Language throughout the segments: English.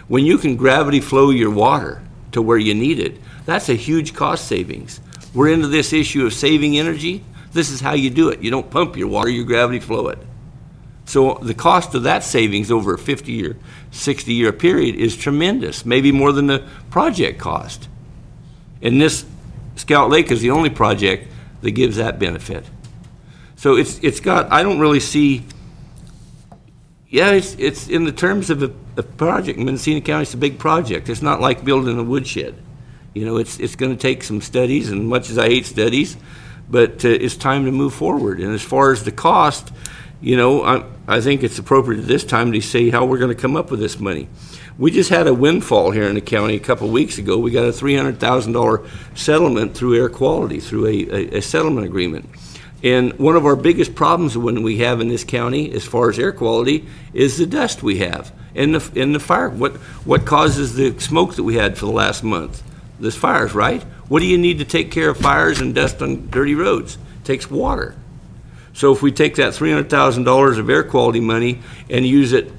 When you can gravity flow your water to where you need it, that's a huge cost savings. We're into this issue of saving energy. This is how you do it. You don't pump your water, you gravity flow it. So the cost of that savings over a 50-year, 60-year period is tremendous, maybe more than the project cost. And this Scout Lake is the only project that gives that benefit. So it's got, I don't really see, yeah, it's in the terms of a project. Mendocino County is a big project. It's not like building a woodshed. You know, it's going to take some studies, and much as I hate studies, but it's time to move forward. And as far as the cost, you know, I think it's appropriate at this time to say how we're going to come up with this money. We just had a windfall here in the county a couple of weeks ago. We got a $300,000 settlement through air quality, through a settlement agreement. And one of our biggest problems when we have in this county, as far as air quality, is the dust we have and the fire. What causes the smoke that we had for the last month? This fires, right? What do you need to take care of fires and dust on dirty roads? It takes water. So if we take that $300,000 of air quality money and use it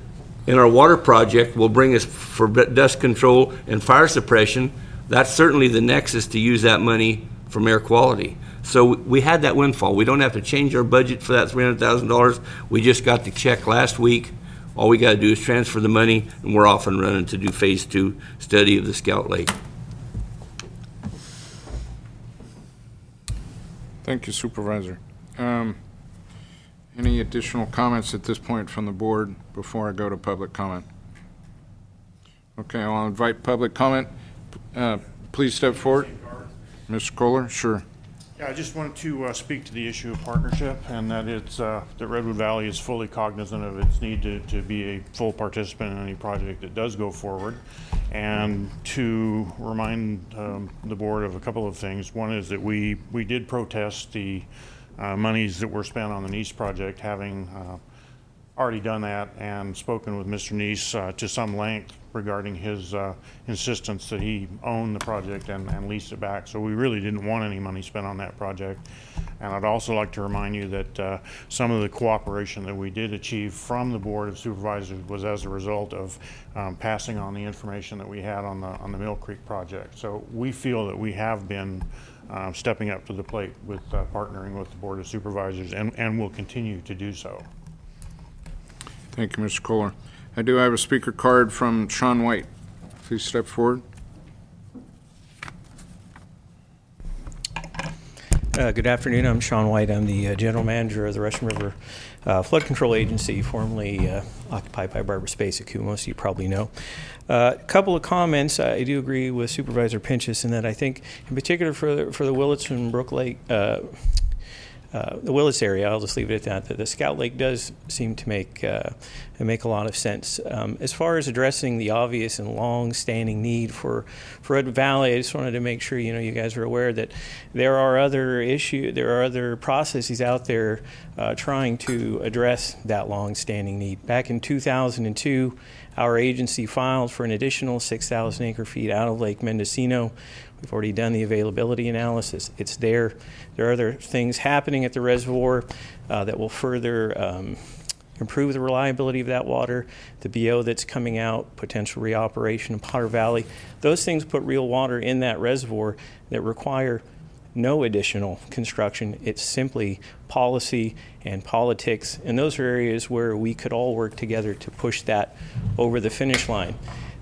in our water project, will bring us for dust control and fire suppression. That's certainly the nexus to use that money from air quality. So we had that windfall. We don't have to change our budget for that $300,000. We just got the check last week. All we got to do is transfer the money, and we're off and running to do phase 2 study of the Scout Lake. Thank you, Supervisor. Any additional comments at this point from the board before I go to public comment? Okay, I'll invite public comment. Please step forward. Mr. Kohler, sure. Yeah, I just wanted to speak to the issue of partnership, and that it's that Redwood Valley is fully cognizant of its need to be a full participant in any project that does go forward, and to remind the board of a couple of things. One is that we did protest the monies that were spent on the Nice project, having already done that and spoken with Mr. Nice to some length regarding his insistence that he own the project and lease it back. So we really didn't want any money spent on that project. And I'd also like to remind you that some of the cooperation that we did achieve from the Board of Supervisors was as a result of passing on the information that we had on the Mill Creek project. So we feel that we have been stepping up to the plate with partnering with the Board of Supervisors, and will continue to do so. Thank you, Mr. Kohler. I do have a speaker card from Sean White. Please step forward. Good afternoon. I'm Sean White. I'm the General Manager of the Russian River Flood Control Agency, formerly occupied by Barbara Spacek, who most of you probably know. A couple of comments. I do agree with Supervisor Pinchas in that I think, in particular for the Willits and Brook Lake, the Willits area, I'll just leave it at that the Scout Lake does seem to make a lot of sense. As far as addressing the obvious and long-standing need for Redwood Valley, I just wanted to make sure you guys are aware that there are other processes out there trying to address that long-standing need. Back in 2002, our agency filed for an additional 6,000 acre-feet out of Lake Mendocino. We've already done the availability analysis. It's there. There are other things happening at the reservoir that will further improve the reliability of that water. The BO that's coming out, potential reoperation in Potter Valley. Those things put real water in that reservoir that require no additional construction. It's simply policy and politics, and those are areas where we could all work together to push that over the finish line.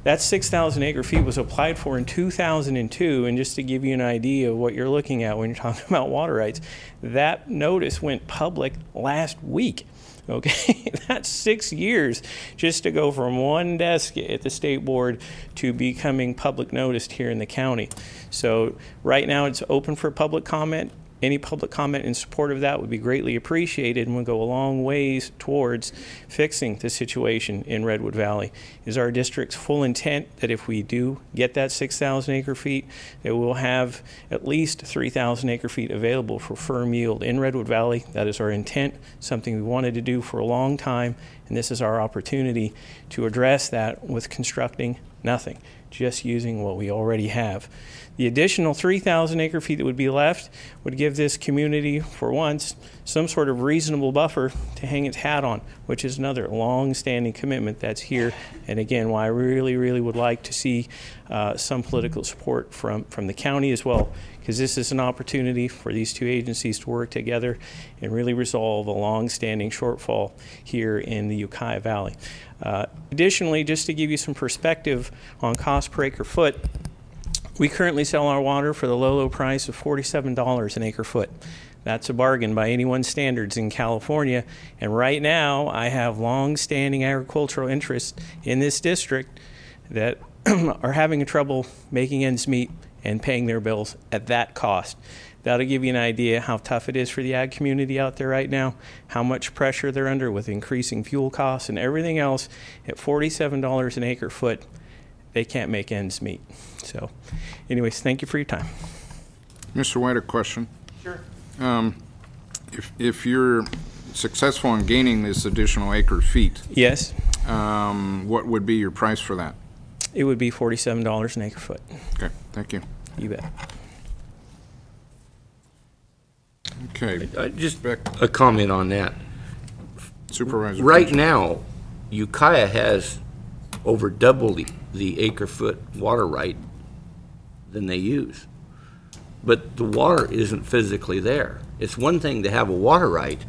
That 6,000 acre feet was applied for in 2002, and just to give you an idea of what you're looking at when you're talking about water rights, that notice went public last week. Okay, that's 6 years just to go from one desk at the state board to becoming public noticed here in the county. So right now it's open for public comment. Any public comment in support of that would be greatly appreciated and would go a long ways towards fixing the situation in Redwood Valley. It is our district's full intent that if we do get that 6,000 acre feet, that we'll have at least 3,000 acre feet available for firm yield in Redwood Valley. That is our intent, something we wanted to do for a long time, and this is our opportunity to address that with constructing Nothing. Just using what we already have. The additional 3,000 acre feet that would be left would give this community, for once, some sort of reasonable buffer to hang its hat on, which is another long-standing commitment that's here. And again, why I really, really would like to see some political support from the county as well, because this is an opportunity for these two agencies to work together and really resolve a long-standing shortfall here in the Ukiah Valley. Additionally, just to give you some perspective on cost per acre foot, we currently sell our water for the low price of $47 an acre foot. That's a bargain by anyone's standards in California. And right now, I have long-standing agricultural interests in this district that are having trouble making ends meet and paying their bills at that cost. That'll give you an idea how tough it is for the ag community out there right now, how much pressure they're under with increasing fuel costs and everything else. At $47 an acre foot, they can't make ends meet. So anyways, thank you for your time. Mr. White, a question. Sure. If you're successful in gaining this additional acre feet, Yes, what would be your price for that? it would be $47 an acre foot. Okay, thank you. You bet. Okay, Just Beck. a comment on that. Supervisor. Right now, Ukiah has over double the acre foot water right than they use. But the water isn't physically there. It's one thing to have a water right,